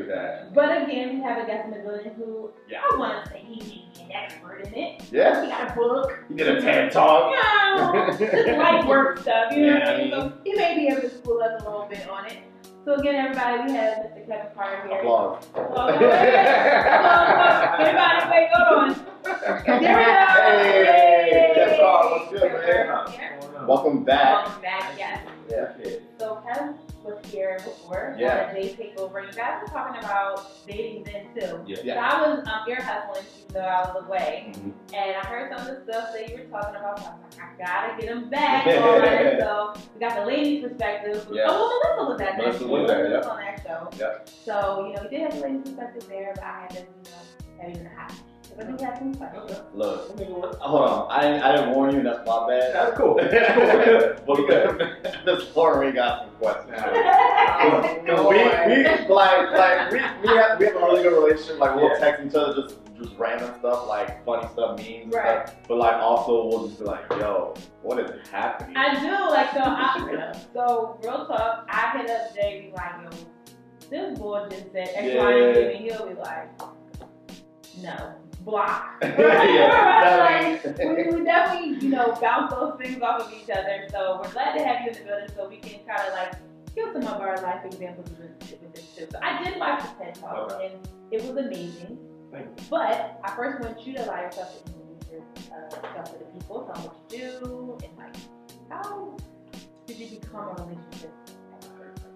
with that. But again, we have a guest in the building who I want to say he may be an expert in it. Yeah. He got a book. He did a TED Talk. Just light work stuff, you know what I mean? Yeah. So he may be able to school us a little bit on it. So again, everybody, we have Mr. Kevin Carr here. Applause. Applause. Everybody, wait, hold on. There we go. Hey, Kevin Carr, what's good, man? Yeah. Welcome back. Welcome back, yes. Yeah. So Kevin was here before on Yeah. a day takeover. You guys were talking about dating then too. Yeah. So I was ear hustling even though I was away. Mm-hmm. And I heard some of the stuff that you were talking about. So I was like, I gotta get them back on. So we got the ladies' perspective. Yeah. Oh, Melissa was at that Melissa show. was there, Melissa was on that show. Yep. So, we did have the ladies' perspective there, but I had to, have it in the house. But we had some questions. Look, hold on. I didn't warn you. That's my bad. That's cool. But this Lauren got some questions. we have a really good relationship. Like we'll text each other just random stuff, like funny stuff, memes, and stuff. But like also we'll just be like, yo, what is happening? I do so real talk. I hit up Jay, be like, yo, this boy just said X, Y, and Z, and he'll be like, no. Block. We definitely, bounce those things off of each other. So we're glad to have you in the building so we can kind of like give some of our life examples with this too. So I did watch the TED Talk and it was amazing. But I first want you to allow yourself to introduce yourself to the people, tell them what you do, and like how did you become a relationship?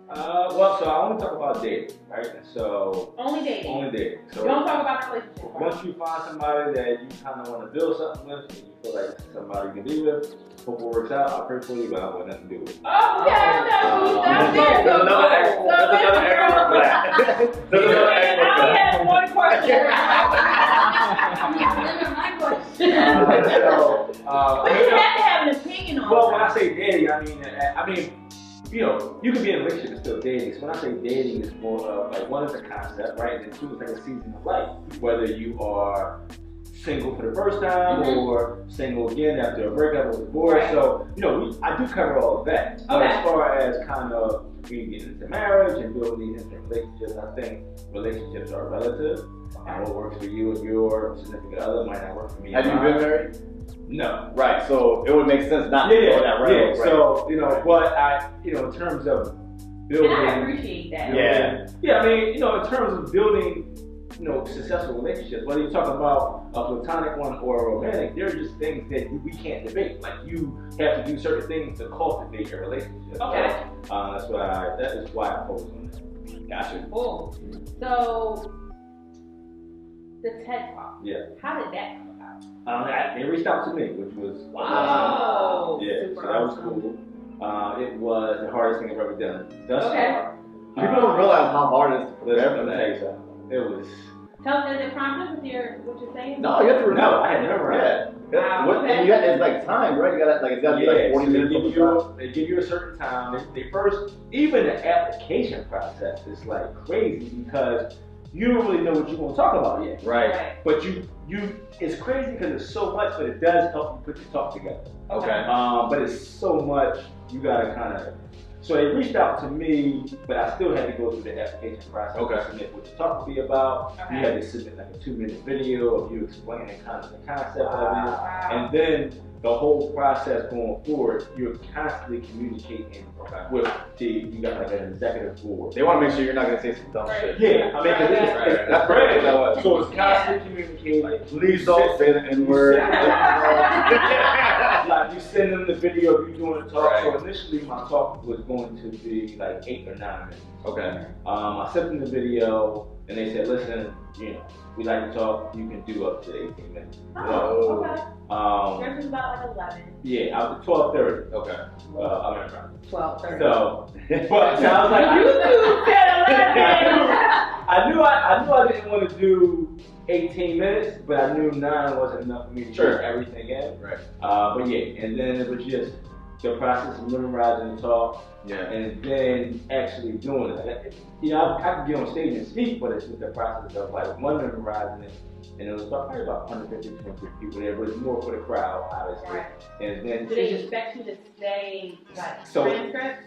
Well, so I want to talk about dating, right? So only dating. Only dating. So don't talk about the relationship. Once you find somebody that you kind of want to build something with, and you feel like somebody you can be with, hope it works out. I pray for you, but I want nothing to do with it. Oh, okay. There's another expert for that. There's another expert for that. I have one question. But you have to have an opinion on it. Well, when I say dating, I mean, you can be in a relationship and still dating. So when I say dating, it's more of like one is a concept, right? And two is like a season of life. Whether you are single for the first time or single again after a breakup or divorce. Right. So, I do cover all of that. But as far as kind of we get into marriage and building these intimate relationships, I think relationships are relative. And what works for you and your significant other might not work for me. Have you been married? No. Right, so it would make sense not to go that route. Yeah, so, but in terms of building. And I appreciate that. Yeah, in terms of building, successful relationships, whether you're talking about a platonic one or a romantic, there are just things that we can't debate. Like, you have to do certain things to cultivate your relationship. Okay. So, that is why I focus on that. Gotcha. Cool. So, the TED Talk. Yeah. How did that come about? They reached out to me, which was wow. Yeah, so that was cool. It was the hardest thing I've ever done thus far. People don't realize how hard it is to prepare for that. It was. Tell me, is it prompted with what you're saying? No, you have to remember. No, I had never read. Wow. It's like time, right? It's got to be like 40 minutes. They give you a certain time. They first, even the application process is like crazy because you don't really know what you want to talk about yet. Right. But it's crazy because it's so much, but it does help you put your talk together. Okay. But it's so much, you gotta kind of. So they reached out to me, but I still had to go through the application process to submit what your talk would be about. You had to submit like a 2-minute video of you explaining kind of the concept of it, and then the whole process going forward, you're constantly communicating with you got like an executive board. They want to make sure you're not going to say some dumb shit. Yeah, that's right. So it's constantly communicating. Like, please don't say the N-word. Like, you send them the video of you doing the talk. So initially my talk was going to be like 8 or 9 minutes. Okay. I sent them the video and they said, listen, we like to talk, you can do up to 18 minutes. Oh, okay. Yours is about like 11. Yeah, I was 12:30. Okay. I remember. 12:30. So, but so I was like, you said 11. I knew I didn't want to do 18 minutes, but I knew 9 wasn't enough for me to get everything in. Right. But yeah, and then it was just the process of memorizing the talk. Yeah. And then actually doing it. I could get on stage and speak, but it's just the process of like memorizing it. And it was probably about 150, 200 people there, but it's more for the crowd, obviously. Right. And then do they expect you to say like transcript?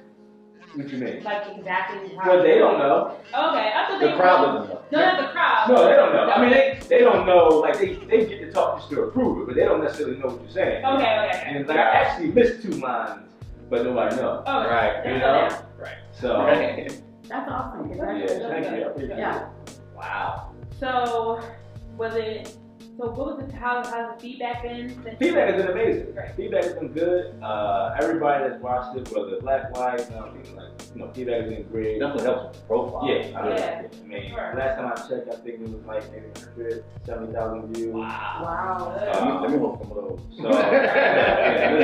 What you mean? Like exactly how? Well, they don't know. Okay, I thought The crowd doesn't know. No, not the crowd. No, they don't know. I mean, they don't know. Like they get to talk just to approve it, but they don't necessarily know what you're saying. Okay. And like I actually missed 2 lines, but nobody knows. Oh, right. You know? Right. So. That's awesome. Yeah, thank you. Yeah. Wow. So was it? So what was it? How's the feedback been? Feedback has been amazing. Right. Feedback has been good. Everybody that's watched it, whether black, white, feedback has been great. Definitely helps with the profile. Yeah. I mean, Sure. last time I checked, I think it was like maybe 170,000 views. Wow. Let me hold some of those. So, yeah.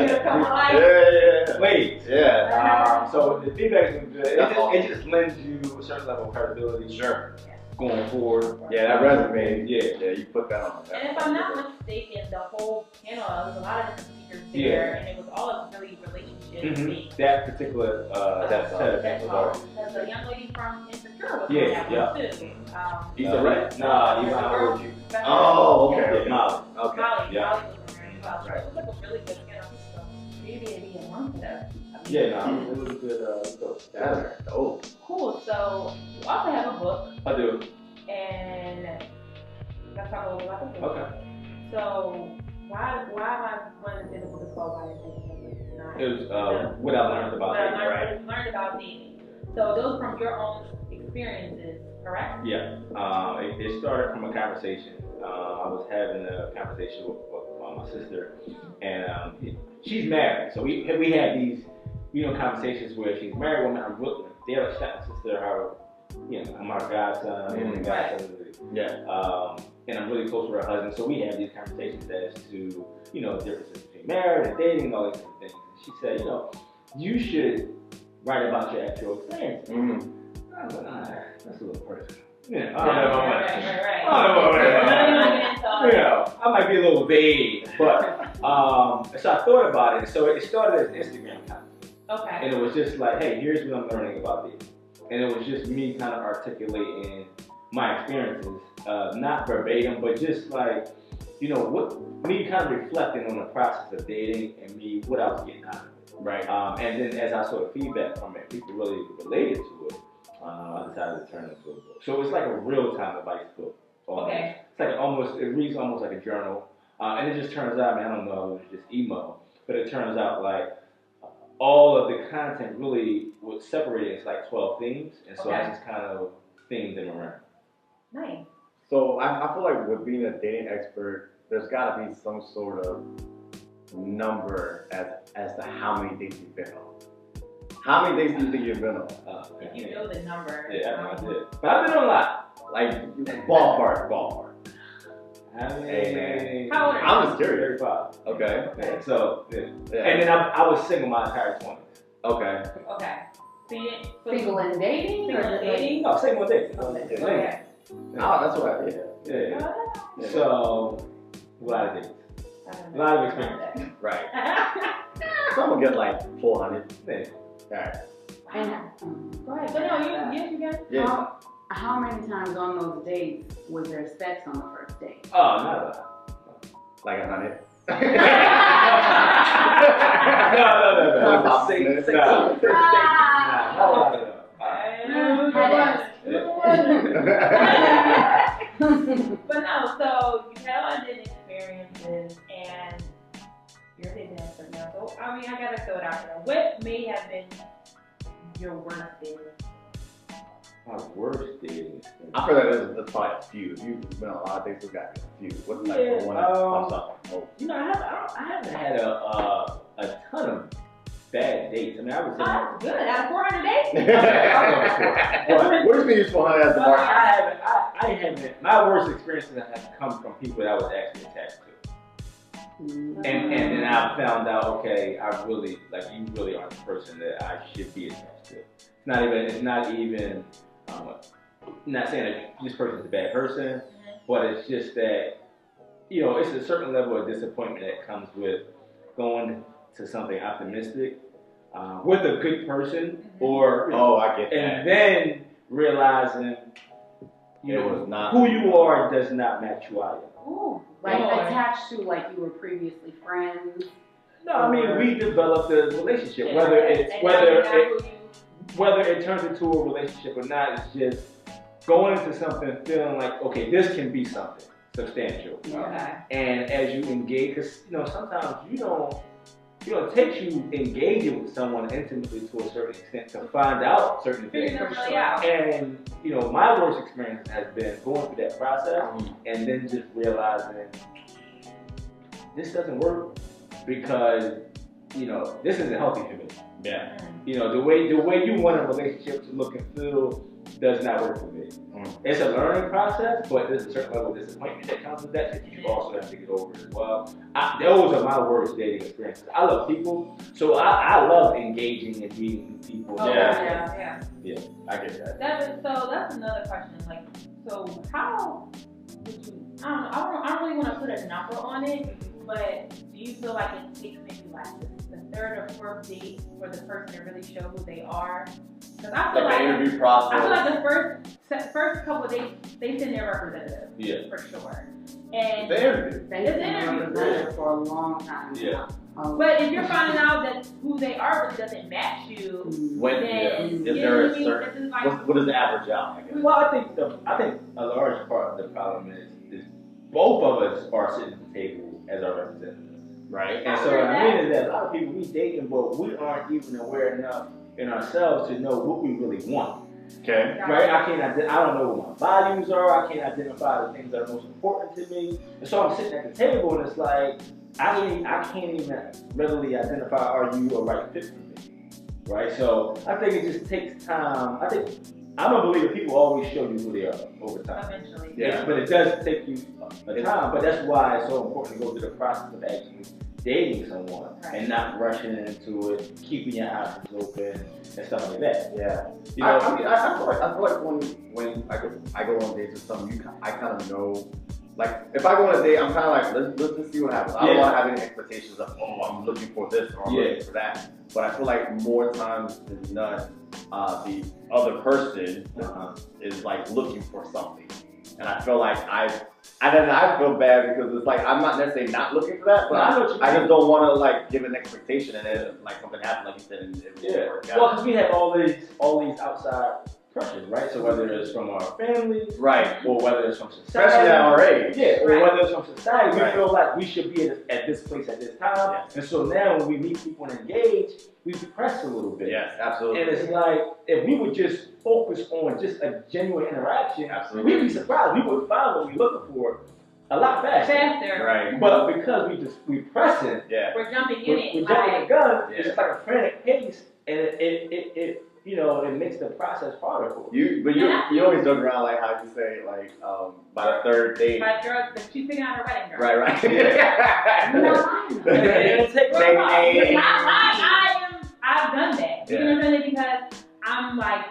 Please. Yeah. So the feedback's been good. It just lends you a certain level of credibility. Sure. Going forward. Yeah, that resume. Yeah, you put that on. And if I'm not mistaken, the whole panel, there was a lot of different speakers there, and it was all really relationship based. That particular that's a young lady from Insecure was too. Issa Rae? Nah, Issa Rae. Oh, okay. Molly. Okay. Molly was in there as well. Right. It was like a really good panel. So maybe it'd be a month there. Yeah, it was a good Oh. Cool. So you also have a book. I do. And let's talk a little bit about the book. Okay. So why am I wanting to say the book is called Why Is Dating Not? It was what I learned about dating, right? Learned about dating. So those from your own experiences, correct? Yeah. It started from a conversation. I was having a conversation with my sister, and she's married. So we had these conversations where she's a married woman. I'm really dear stepsister, I'm our godson, and godson. Yeah. And I'm really close with her husband. So we have these conversations as to, differences between marriage and dating and all these different things. And she said, you should write about your actual experience. I was like, that's a little personal. Yeah, I don't know. I might be a little vague, but so I thought about it. So it started as an Instagram content. Okay. And it was just like, hey, here's what I'm learning about this. And it was just me kind of articulating my experiences, not verbatim, but just like, me kind of reflecting on the process of dating and what I was getting out of it. Right. And then as I saw the feedback from it, people really related to it. I decided to turn it into a book. So it's like a real-time advice book. Okay. It's like it reads almost like a journal. And it just turns out, I don't know, it was just emo, but it turns out like all of the content really was separated into like 12 themes. And so I just kind of themed them around. Nice. So I feel like with being a dating expert, there's got to be some sort of number as to how many dates you've been on. How many dates do you think you've been on? If you know the number. Yeah, I did. But I've been on a lot. Like, ballpark. I mean, hey, man. How old are you? I'm just curious. 35. Okay. Yeah, so, yeah. And then I was single my entire 20s. Okay. Single and dating? No, single and dating. Okay. Oh, that's what I did. Yeah. So, a lot of dates. A lot of experience. Right. So I'm gonna get like 400. Yeah. Alright. Go ahead. But no, you can. Yeah. How many times on those dates was there sex on the first date? Oh, not a lot. Like 100. No. Six. But no, so you had all these experiences and you're a dating expert now. So I gotta throw it out there. What may have been your worst dating? My worst dating experience. I feel like there's probably a few. If you've been on a lot of dates, there's got to be a few. What's like the one that pops up most? I haven't had a ton of bad dates. I would say. Oh, good. Out of 400 dates? Where's the useful honey as the market? I haven't. My worst experiences have come from people that I was actually attached to. And then I found out, okay, you really are the person that I should be attached to. It's not even, not saying that this person is a bad person, but it's just that, it's a certain level of disappointment that comes with going to something optimistic with a good person, or I get that. And then realizing, who you are does not match who I am. Ooh, like attached to like you were previously friends. No, I mean we developed a relationship. Whether it's whether it turns into a relationship or not, it's just going into something feeling like, okay, this can be something substantial. Okay. And as you engage, because sometimes it takes you engaging with someone intimately to a certain extent to find out certain things. And my worst experience has been going through that process and then just realizing this doesn't work because this isn't healthy for me. Yeah. The way you want a relationship to look and feel does not work for me. It's a learning process, but there's a certain level of disappointment that comes with that you also have to get over as well. Those are my worst dating experiences. I love people, so I love engaging and meeting new people. Yeah, I get that. So that's another question. Like, so how would you? I don't really want to put a number on it, but do you feel like it takes maybe like the third or fourth date for the person to really show who they are? Because I feel like the interview process. I feel like the first couple of dates, they send their representative. Yeah. For sure. And the interview. They've been represented for a long time. Yeah. But if you're finding out that who they are really doesn't match you, then is there a certain what is the average out? I guess? Well, I think a large part of the problem is both of us are sitting at the table as our representatives. Right. And so what I mean is that a lot of people we dating, but we aren't even aware enough in ourselves to know what we really want. Okay. Right. I don't know what my values are. I can't identify the things that are most important to me. And so I'm sitting at the table and it's like I can't even readily identify are you a right fit for me. Right. So I think it just takes time. I'm a believer people always show you who they are over time. Eventually. Yeah. But it does take you a time. But that's why it's so important to go through the process of actually dating someone and not rushing into it, keeping your options open and stuff like that. Yeah. I feel like when I go on dates with someone, I kind of know. Like if I go on a date, I'm kind of like let's just see what happens. I don't want to have any expectations of I'm looking for this or I'm looking for that. But I feel like more times than not, the other person is like looking for something, and I feel like I feel bad because it's like I'm not necessarily not looking for that, but I just don't want to like give an expectation and then like something happens like you said and it won't work out. Well, because we have all these outside pressures, right? So whether it's from our family, right, or whether it's from society, especially at our age, or whether it's from society, we feel like we should be at this place at this time, and so now when we meet people and engage, we depress a little bit. Yes, absolutely. And it's like if we would just focus on just a genuine interaction, we'd be surprised. We would find what we're looking for a lot faster. Right. But because we press it, we're jumping in it. We're jumping the gun. It's just like a frantic pace, and it makes the process harder for you. But you always joke around like how you say like by the third date. My girl, she's picking out her wedding dress. Right. I've done that. You know what I'm saying? Because I'm like,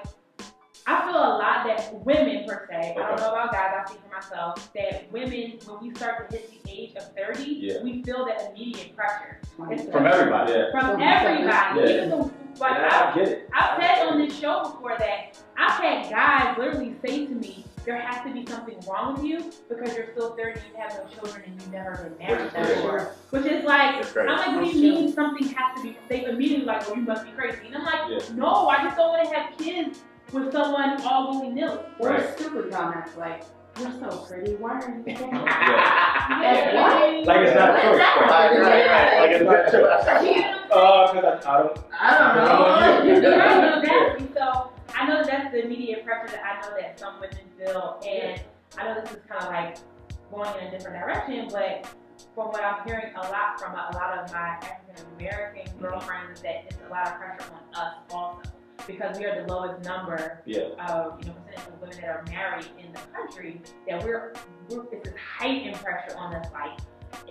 I feel a lot that women per se, I don't know about guys, I speak for myself, that women, when we start to hit the age of 30, we feel that immediate pressure. From everybody. From everybody. Even though, like, I get it. I've said on this show before that I've had guys literally say to me, there has to be something wrong with you because you're still 30, you have no children, and you've never been married before. Which is like, I'm like, what do you mean something has to be, they immediately like, well, you must be crazy. And I'm like, no, I just don't want to have kids with someone all willy-nilly. Or stupid comments like, you're so pretty, why are you so Like it's not true. Like it's not true. Because I don't know. Exactly. So I know that's the immediate pressure that I know that some women feel, and I know this is kind of like going in a different direction, but from what I'm hearing a lot from a lot of my African American girlfriends is that it's a lot of pressure on us also. Because we are the lowest number of percentage of women that are married in the country, that it's this heightened pressure on us. Like,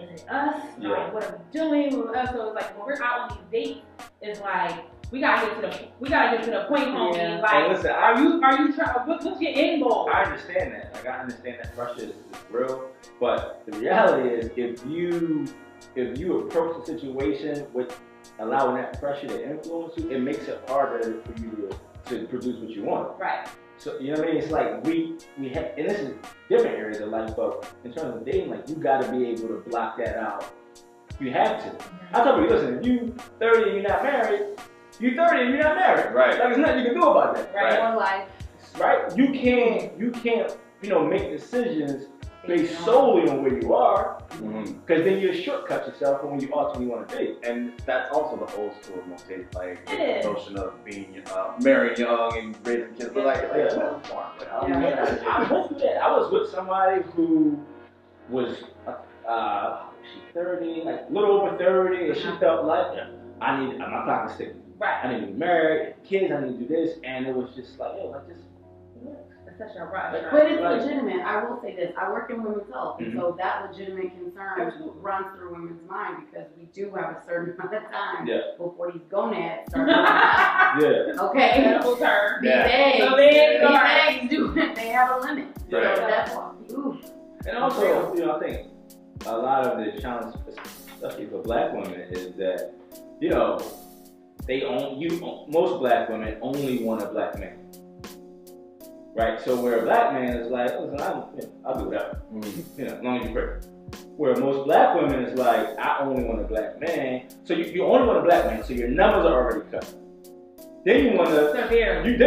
is it us? Like, what are we doing with us? So it's like when we're out on these dates, it's like we gotta get to the point, homie. Like, and listen, are you trying? What's your end goal? I understand that. Like, I understand that pressure is real, but the reality is, if you approach the situation with allowing that pressure to influence you, it makes it harder for you to produce what you want. Right. So, you know what I mean? It's like we have, and this is different areas of life, but in terms of dating, like, you gotta be able to block that out. You have to. I tell people, listen, if you 30 and you're not married, You're 30 and you're not married. Right. Like there's nothing you can do about that. Right. More life. Right? You can't, make decisions based solely on where you are, because then you shortcut yourself from where you ultimately want to be. And that's also the old school notion, like It the is. notion of being marrying young and raising kids. But like Yeah. I went through that. I was with somebody who was she 30, like a little over 30, and she felt like my clock is ticking. Right. I need to be married, kids, I need to do this, and it was just like, It's such a rush. But it's legitimate. I will say this. I work in women's health, and so that legitimate concern runs through women's mind because we do have a certain amount of time before these gonads start coming out. Okay? Medical term. These eggs they have a limit. Right. So that's why. Ooh. And also, I think a lot of the challenge, especially for black women, is that, most black women only want a black man. Right? So where a black man is like, listen, I'll do whatever. As long as you pray. Where most black women is like, I only want a black man. So you only want a black man, so your numbers are already cut. Then you want a straight black. Then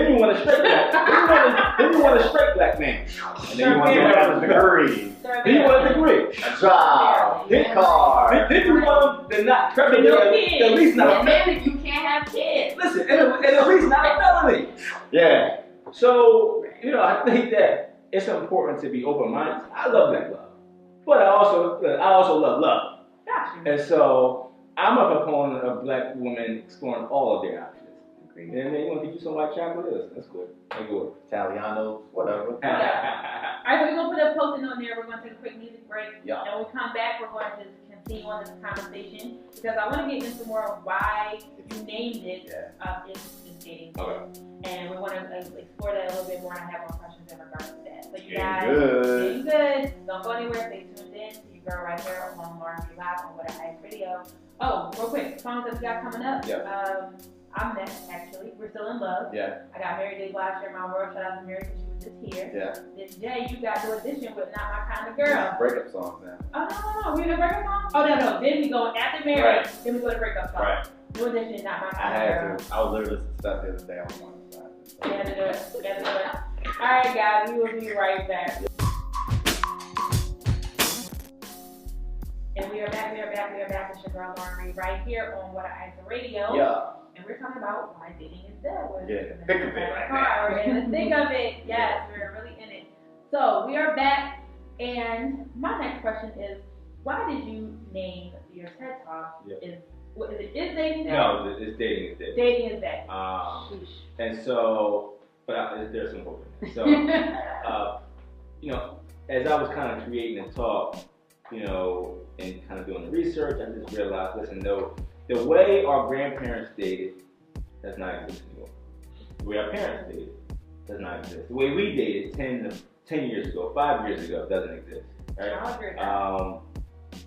you want a straight black man. And then you want to have a degree. Then you want a degree. A job. A car. Then you want them to not preferably at least not. And then if you can't have kids. Listen, and at least not a felony. Yeah. So, I think that it's important to be open-minded. I love black love, but I also love love. Gotcha. And so I'm a proponent of black women exploring all of their options. And then you want to get you some white chocolate? That's good. That's good. Italianos, whatever. All right, so we're going to put a post-it on there. We're going to take a quick music break. Yeah. And when we come back, we're going to continue on this conversation because I want to get into more of why you named it is dating. Okay. And we want to explore that a little bit more, and I have more questions in regards to that. So you Getting guys, good. getting good. Don't go anywhere. Stay tuned in to your girl right here on Lauren Rei Live on What I Ask Radio. Oh, real quick, songs that we got coming up. Yeah. I'm next, actually. We're still in love. Yeah. I got Mary J. Blige here in my world. Shout out to Mary because she was just here. Yeah. Then Jay, you got the audition with Not My Kind of Girl. Breakup songs now. Oh, no. We in a breakup song? Oh, no. Then we go after Mary. Right. Then we go to breakup song. Right. New edition, Not My I Kind of Girl. had to. I was literally listening to stuff the other day on one side. Gotta do it. All right, guys. We will be right back. And we are back. It's your girl Lauren Rei right here on What I Ask Radio. Yeah. And we're talking about why dating is dead. Thick of it right now. We're in the thick of it. Yes, we're really in it. So we are back, and my next question is, why did you name your TED Talk? Is dating dead? No, it's dating is dead. Dating is dead. And so, but there's some hope in it. So, as I was kind of creating the talk, and kind of doing the research, I just realized, listen, the way our grandparents dated does not exist anymore. The way our parents dated does not exist. The way we dated 10 years ago, 5 years ago, doesn't exist. Right?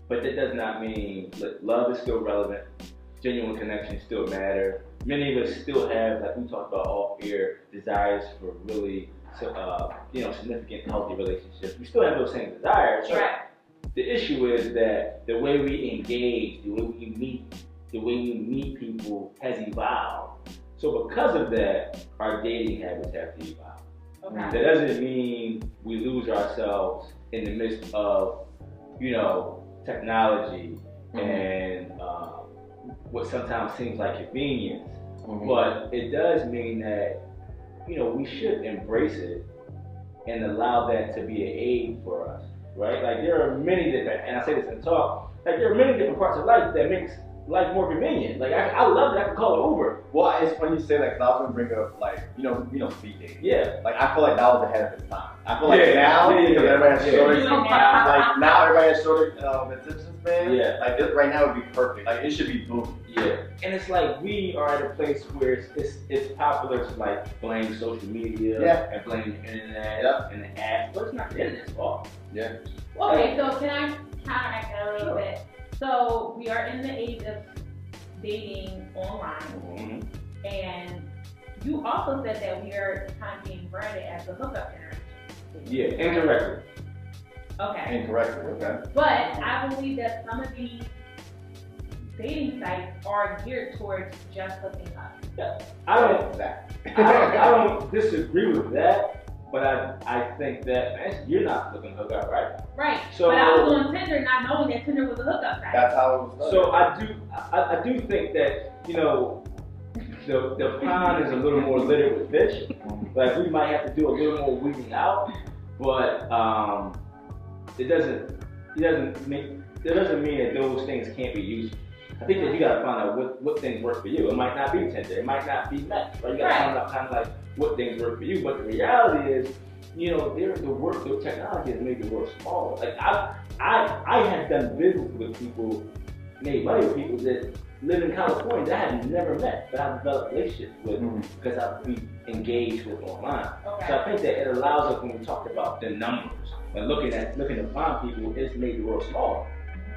But that does not mean love is still relevant, genuine connections still matter. Many of us still have, like we talked about off-air, desires for really, significant, healthy relationships. We still have those same desires. Right. The issue is that the way we engage, the way we meet people has evolved. So because of that, our dating habits have to evolve. Okay. That doesn't mean we lose ourselves in the midst of, technology and what sometimes seems like convenience. But it does mean that, we should embrace it and allow that to be an aid for us, right? Like there are many different, and I say this in the talk, like there are many different parts of life that makes life more convenient. Like I love that I can call it Uber. Well, it's funny you say that because I was gonna bring up speed dating. Yeah. Like I feel like that was ahead of its time. I feel like now because everybody has shorter, Yeah. now everybody has shorter attention span. Yeah. Like this right now would be perfect. Like it should be booming. Yeah. And it's like we are at a place where it's popular to like blame social media and blame the internet and the apps, but it's not the internet's fault. Yeah. Okay, so can I counteract that a little bit? So we are in the age of dating online, and you also said that we are kind of being branded as the hookup generation. Yeah, incorrectly. Okay. Incorrectly, okay. But I believe that some of these dating sites are geared towards just hooking up. Yeah. I don't disagree with that, but I think that, man, you're not looking to hook up, right? Right. So, but I was on Tinder not knowing that Tinder was a hookup site. That's how it was. So I do think that, you know, the pond is a little more littered with fish. Like, we might have to do a little more weeding out, but it doesn't mean that those things can't be used. I think that you gotta find out what things work for you. It might not be Tinder, it might not be Met, right? You gotta find out kind of like what things work for you. But the reality is, you know, the technology has made the world smaller. Like I have done business with people, made money with people that live in California that I had never met, but I've developed relationships with because I've been engaged with online. Okay. So I think that it allows us, when we talk about the numbers and looking to find people, it's made the world smaller.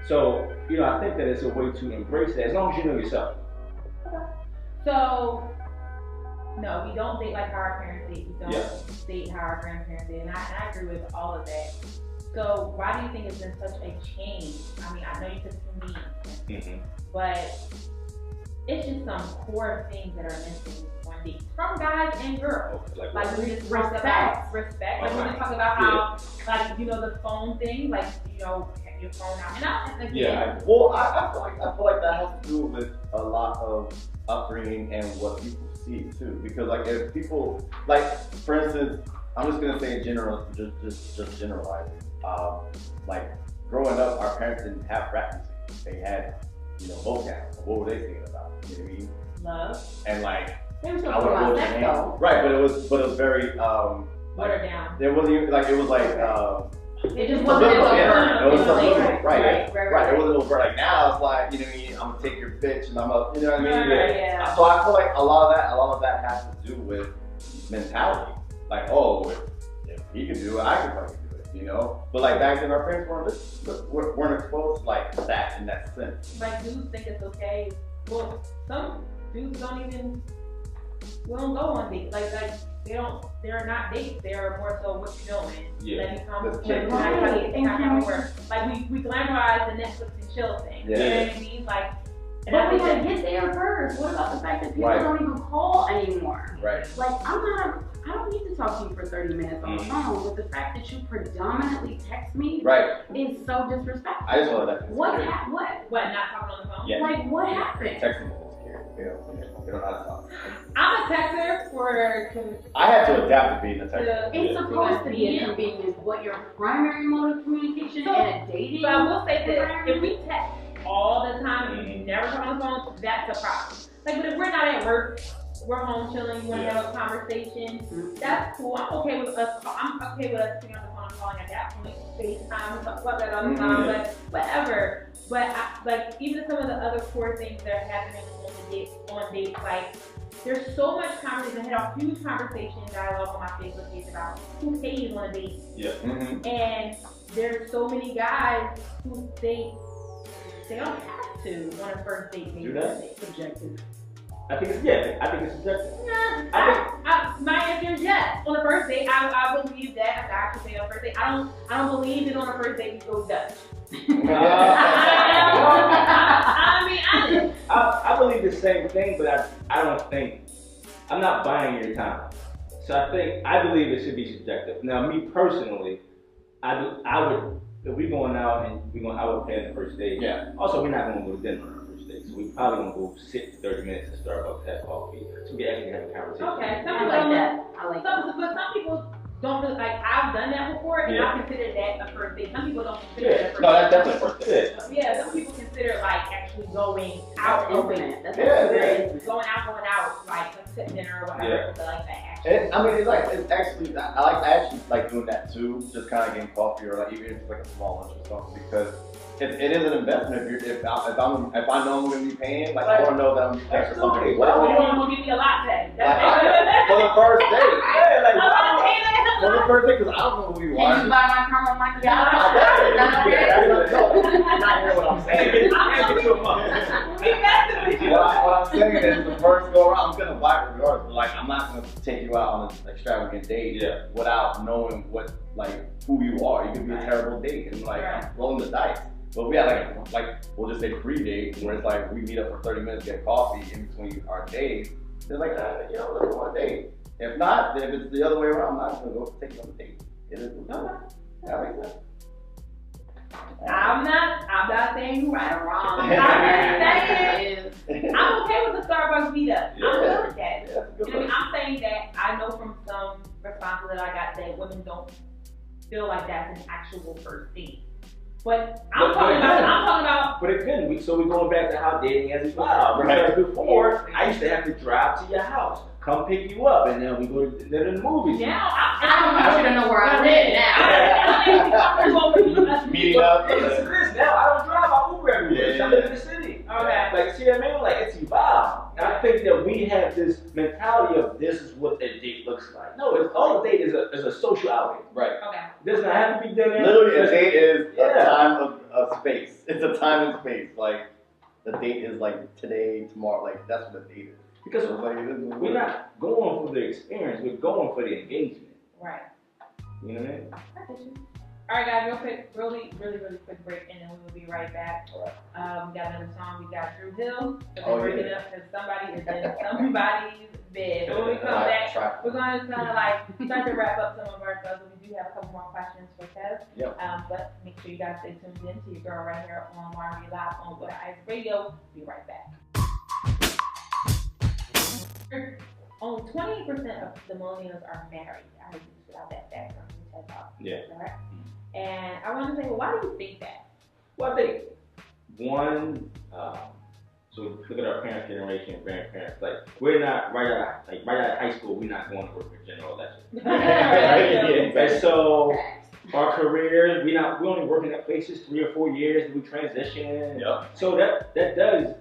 So, you know, I think that it's a way to embrace that as long as you know yourself. Okay. So, no, we don't date like how our parents date. We don't date how our grandparents date. And I agree with all of that. So, why do you think it's been such a change? I mean, I know you said convenience, but it's just some core things that are missing on dates from guys and girls. Like we just talked about respect. Like we just talked about how, like, you know, the phone thing, like, you know, your phone out and out. And again, Well, I feel like that has to do with a lot of upbringing and what people see too. Because like if people, like for instance, I'm just gonna say in general, just generalizing. Like growing up, our parents didn't have rap music. They had, you know, vocab. What were they singing about? You know what I mean? love. And like They were still talking about sex though. right, but it was very Watered down. There wasn't even like it was like It just wasn't as it was subliminal, right. Right. It wasn't over like now. It's like, you know what I mean, I'm gonna take your bitch and I'm gonna, you know what I mean. Yeah. So I feel like a lot of that has to do with mentality. Like, oh, if he can do it, I can fucking do it, you know. But like back then, our parents weren't exposed to like that in that sense. Like dudes think it's okay. Well, some dudes don't even. We don't go on dates. Like they're not dates. They're more so what you doing. Yeah. Let me come. Right. Like we glamorize the Netflix and chill thing. Yeah. You know what I mean? Like. And But I we think gotta get there first. What about the fact that people Right. don't even call anymore? Right. Like, I don't need to talk to you for 30 minutes on the phone, but the fact that you predominantly text me Right. is so disrespectful. I just wanted that. What? not talking on the phone? Yeah. Like, what happened? Texting is scary. They don't know how to talk. I'm a texter for. I had to adapt to being a texter. It's supposed to be a convenience. What your primary mode of communication in a dating? So I will say this: if we text all the time and you never talk on the phone, that's a problem. Like, but if we're not at work, we're home chilling, you want to have a conversation, that's cool. I'm okay with us being on the phone and calling at that point. FaceTime, we talk about that all the time, but whatever. But like even some of the other core things that are happening on dates, like there's so much conversation. I had a huge conversation dialogue on my Facebook page about who pays on a date. Yeah. And there's so many guys who think they don't have to on a first date. Maybe do that? Subjective. I think it's subjective. Nah, my answer is yes. On the first date, I believe that. I actually say on the first date. I don't believe that on the first date you go Dutch. I believe the same thing, but I don't think, I'm not buying your time. So I believe it should be subjective. Now, me personally, I would, if we're going out and I would pay on the first date. Yeah. Also, we're not going to go to dinner on the first date, so we're probably going to go sit 30 minutes at Starbucks, have coffee, so we can actually have a conversation. Okay, I like that. But some people don't really, like, I've done that before, and I consider that a first date. Some people don't consider it a first date. No, that's definitely first date. Yeah, some people consider like actually going out Intimate. That's very going out, like sit dinner or whatever. But like that. I mean, it's actually, I actually like doing that too, just kind of getting coffee or like even if it's like a small lunch or something, because it is an investment. If I know I'm going to be paying, like I want to know that I'm going to be paying for something. What if you want to give me a latte? For the first date. Yeah, like for the first date, because I don't know who you are. Can you buy my caramel macchiato? I'm not hearing what I'm saying. What I'm saying is the first go around, I'm going to buy it regardless, but like I'm not going to take you out on an extravagant date without knowing who you are. You could be a terrible date and like I'm rolling the dice. But we had like we'll just say pre-date where it's like we meet up for 30 minutes, get coffee in between our days. They're like, let's go on a date. If not, then if it's the other way around, I'm not gonna go take you on a date. It is that makes sense. I'm not saying you right or wrong. I'm just saying I'm okay with the Starbucks meetup. I'm good with that. Yeah, You know what I mean? I'm saying that I know from some responses that I got that women don't feel like that's an actual first date. But I'm talking about. But again, so we're going back to how dating has evolved. Because before, I used to have to drive to your house, come pick you up, and then we go to the movies. Yeah, I want you to know where I live now. Meeting up. Listen to this now. I don't drive. I Uber everywhere. I live in the city. Okay. Like, see what I mean? Like, it's evolved. And I think that we have this mentality of this is what a date looks like. No, all a date is a social outing. Right. Okay. Does not have to be dinner. Literally, a date is a time of space. It's a time and space. Like, the date is like today, tomorrow. Like, that's what a date is. Because we're not going for the experience. We're going for the engagement. Right. You know what I mean? I get you. All right, guys, real quick, really quick break, and then we will be right back. All right. We got another song. We got Drew Hill. Oh, break it up because somebody is in somebody's bed. So when we come back, we're going to kind of like start to wrap up some of our stuff. We do have a couple more questions for Kev. Yep. But make sure you guys stay tuned in to your girl right here on Lauren Rei Live on What Ice Radio. Be right back. Only 28% of the millennials are married. I heard you just out that fact from the TED Talk. Yeah. Right? And I want to say, well, why do you think that? Well, I think one, so look at our parents' generation and grandparents. Like, we're not right out of high school. We're not going to work for general election. And so our careers, we only working at places 3 or 4 years. We transition. Yep. So that does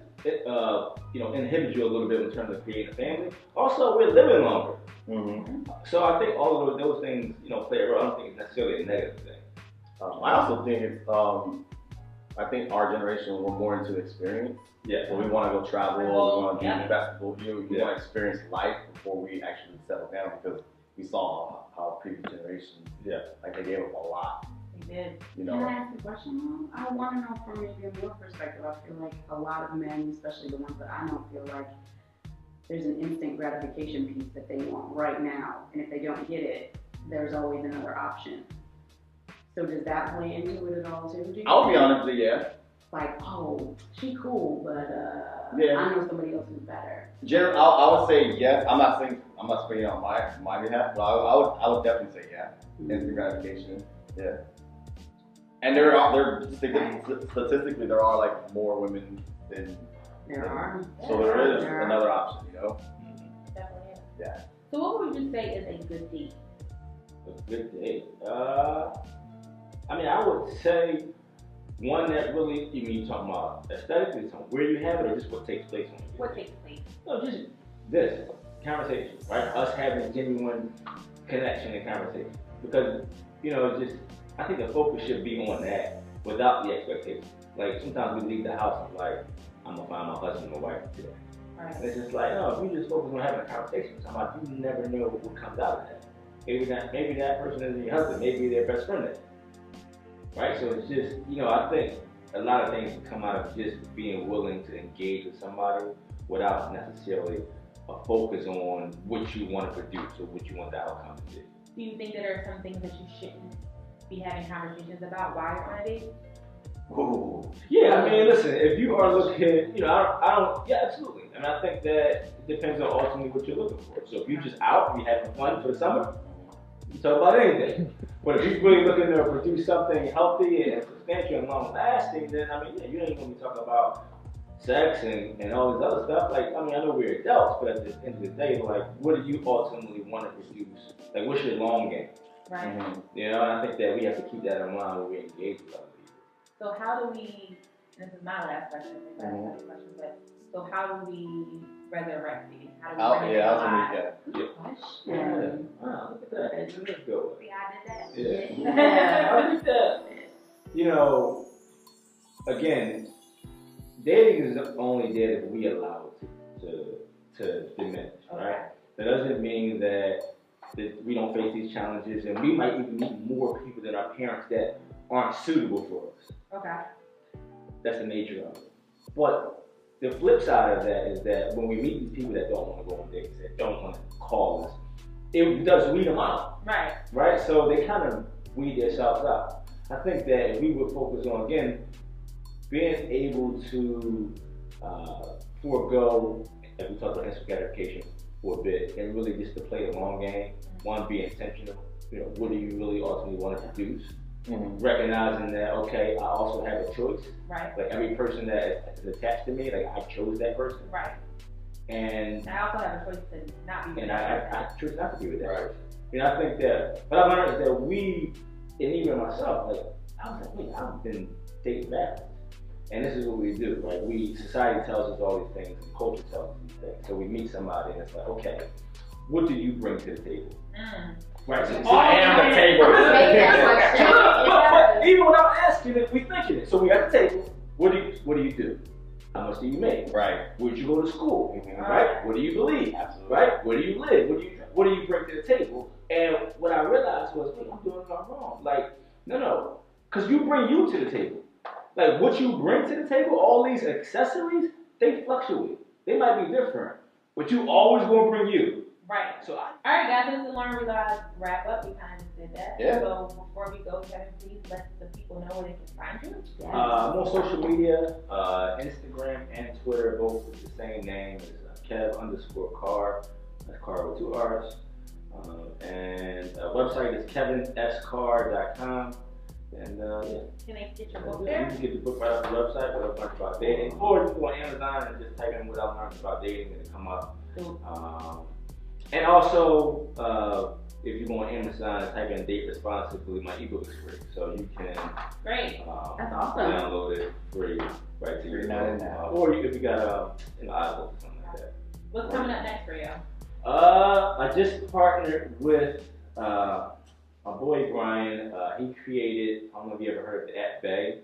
inhibit you a little bit in terms of creating a family. Also, we're living longer. Mm-hmm. So I think all of those things, play a role. I don't think it's necessarily a negative thing. I also think it's, I think our generation, we're more into experience. Yeah. So we want to go travel, we want to do Yeah. festival, we want to experience life before we actually settle down because we saw how previous generations, like they gave up a lot. They did. You Can know. I ask a question, Mom? I want to know from maybe a more perspective. I feel like a lot of men, especially the ones that I know, feel like there's an instant gratification piece that they want right now. And if they don't get it, there's always another option. So does that play into it at all too? I'll be honest with you, yeah. Like, oh, she cool, but Yeah. I know somebody else who's better. I would say yes. I'm not speaking on my behalf, but I would definitely say yeah. Instant gratification, yeah. And statistically there are like more women than There are. So there is There are. another option, Definitely is. Yeah. So what would you say is a good date? A good date. I would say one that really, you're talking about aesthetically, where you have it or just what takes place on you? What takes place? No, just this conversation, right? Us having genuine connection and conversation. Because, I think the focus should be on that without the expectation. Like, sometimes we leave the house and like, I'm gonna find my husband or wife today. Right. And it's just like, no, if you just focus on having a conversation with somebody, you never know what comes out of that. Maybe that person isn't your husband, maybe their best friend is. Right? So it's just, I think a lot of things come out of just being willing to engage with somebody without necessarily a focus on what you want to produce or what you want the outcome to be. Do you think that there are some things that you shouldn't be having conversations about while you're on a date? Ooh. Yeah, listen, if you are looking, absolutely. And I think that it depends on ultimately what you're looking for. So if you're just out, you're having fun for the summer, you talk about anything. But if you're really looking to produce something healthy and substantial and long lasting, then you ain't gonna be talking about sex and all this other stuff. Like, I know we're adults, but at the end of the day, like, what do you ultimately want to produce? Like, what's your long game? Right. Mm-hmm. And I think that we have to keep that in mind when we engage with other people. So how do we, this is my last question, so how do we resurrect dating? How do we Good question. Yeah. Wow, look at that. Let's go. See how I did that? Yeah. I think that, again, dating is only there if we allow it to diminish, right? That doesn't mean that we don't face these challenges, and we might even meet more people than our parents that aren't suitable for us. Okay. That's the nature of it. But the flip side of that is that when we meet these people that don't want to go on dates, that don't want to call us, it does weed them out. Right. Right? So they kind of weed themselves out. I think that if we would focus on, again, being able to forego, if we talk about instant gratification for a bit, and really just to play the long game, one, be intentional. You know, what do you really ultimately want to produce? Recognizing that, okay, I also have a choice. Right. Like every person that is attached to me, like I chose that person. Right. And I also have a choice to not be with and that person. I choose not to be with that person. You know, I think that what I learned is that we, and even myself, like I was like, wait, I've been dating backwards. And this is what we do, right? Society tells us all these things, and culture tells us these things. So we meet somebody and it's like, okay, what do you bring to the table? Right. So I am the table. But even without asking it, we thinking it. So we got the table. What do you do? How much do you make? Right. Where'd you go to school? Right. What do you believe? Absolutely. Right. Where do you live? What do you bring to the table? And what I realized was, wait, I'm doing it all wrong. Like, no, because you bring you to the table. Like what you bring to the table, all these accessories, they fluctuate. They might be different, but you always gonna bring you. Right. So all right, guys, this is Lauren Rei Live wrap up. We kind of just did that. Yeah. So before we go, Kevin, please let the people know where they can find you. I'm on social media, Instagram and Twitter, both with the same name. It's Kev_Carr. That's Carr with 2 R's. And website is kevinscarr.com. And yeah. Can they get your book You there? can get the book right off the website, but a bunch about dating. Or you can go on Amazon and just type in what I learned about dating and it'll come up. And also, if you go on Amazon and type in Date Responsibly, my ebook is free. So you can Great. That's awesome. Download it free right to your phone. $3.99. Or if you got an iBook or something like that. What's coming up next for you? I just partnered with my boy Brian. He created, I don't know if you ever heard of the app Bay.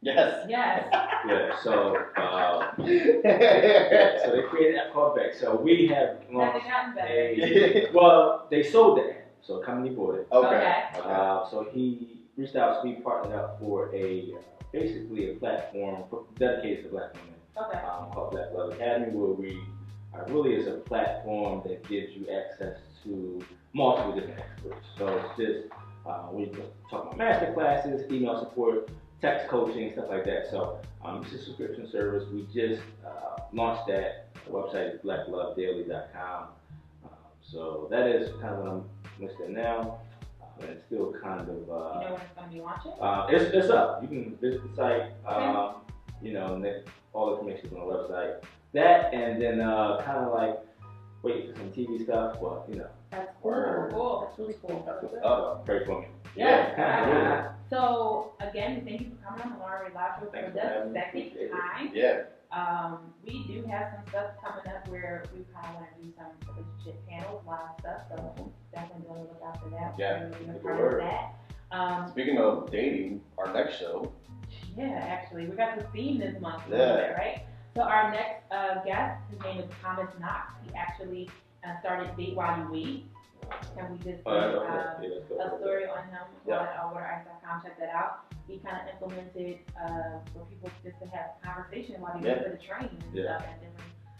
Yes. Yes. Yeah, so so they created an app called Bay. So we have Has launched it gotten better? well, they sold the app, so a company bought it. Okay. So he reached out to me, partnered up for basically a platform dedicated to Black women. Okay. Called Black Love Academy, where we really is a platform that gives you access to multiple different experts. So it's just we talk about master classes, email support, text coaching, stuff like that. So it's a subscription service. We just launched that. The website is blacklovedaily.com. So that is kind of what I'm listing now. And it's still kind of you know when it's going to be launching? It's up. You can visit the site. You know, and then all the information is on the website. That and then kind of like waiting for some TV stuff, but you know. That's cool. Cool. That's really cool. That's what's up. Pray for me. Yeah. So again, thank you for coming on the Lauren Rei Live Show for Thanks the for having me. second time. Yeah. We do have some stuff coming up where we kind of want to do some relationship panels, live stuff. So definitely going to look out for that. Yeah. We're going to be a part of that. Speaking of dating, our next show. Yeah, actually, we got the theme this month. Yeah. Right. So our next guest, his name is Thomas Knox. He actually started Date While You Wait. And we just did a story on him on WaterIce.com. Check that out. He kind of implemented for people just to have conversation while they went to the train and stuff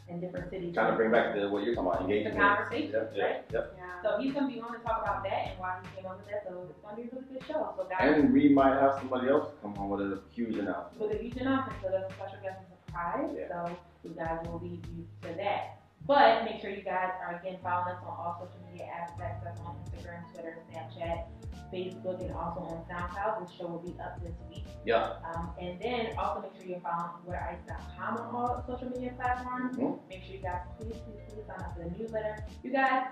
in different cities. Trying to bring back to what you're talking about, engagement. The conversation, right? Yep. Yeah. So he's going to be on to talk about that and why he came up with that. So it's going to be a really good show. So guys, And we might have somebody else come on with a huge announcement. with a huge announcement, so that's a special guest and surprise. Yeah. So you guys will be used to that. But make sure you guys are again following us on all social media aspects. That's on Instagram, Twitter, Snapchat, Facebook, and also on SoundCloud. This show will be up this week. Yeah. And then also make sure you're following WaterIce.com on all social media platforms. Make sure you guys please sign up for the newsletter. You guys,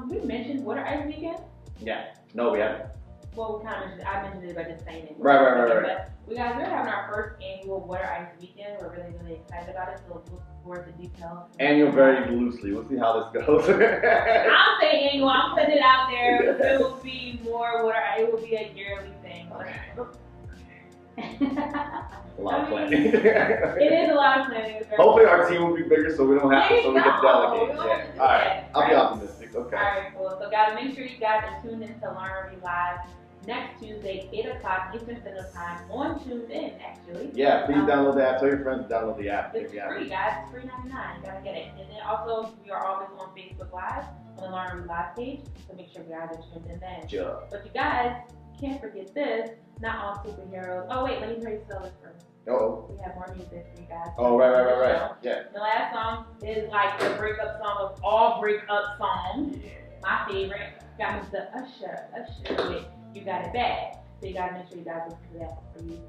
we mentioned Water Ice Weekend. Yeah. No, we haven't. Well, we kind of mentioned, I mentioned it by just saying it. Right. But we're having our first annual Water Ice Weekend. We're really, really excited about it. So look forward to details. Annual very loosely. We'll see how this goes. I'll say annual. I'm putting it out there. It will be more water. It will be a yearly thing. A lot of planning. It is a lot of planning. Hopefully our team will be bigger so we don't have There so you we can go. delegate. We don't have to do Alright. that, I'll be right? optimistic. Okay. Alright, cool. So guys, make sure you guys are tuned into Lauren Rei Live next Tuesday, 8 o'clock Eastern Standard Time on TuneIn, actually. Yeah, please download the app. Tell your friends to download the app. It's free, guys. It's $3.99. You gotta get it. And then also, we are always on Facebook Live, on the Lauren Rei Live page, so make sure you guys are tuned in then. Sure. But you guys can't forget this. Not all superheroes. Oh wait, let me tell you this first. Oh. We have more music for you guys. Oh, right. Yeah. The last song is like the breakup song of all breakup songs. Yeah. My favorite. Got Mr. Usher with You Got It Bad. So you gotta make sure you guys listen to that before you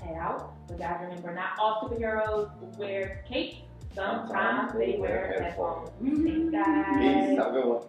head out. But guys, remember, not all superheroes wear capes. Sometimes they wear headphones. Thanks, guys. Peace. Have a good one.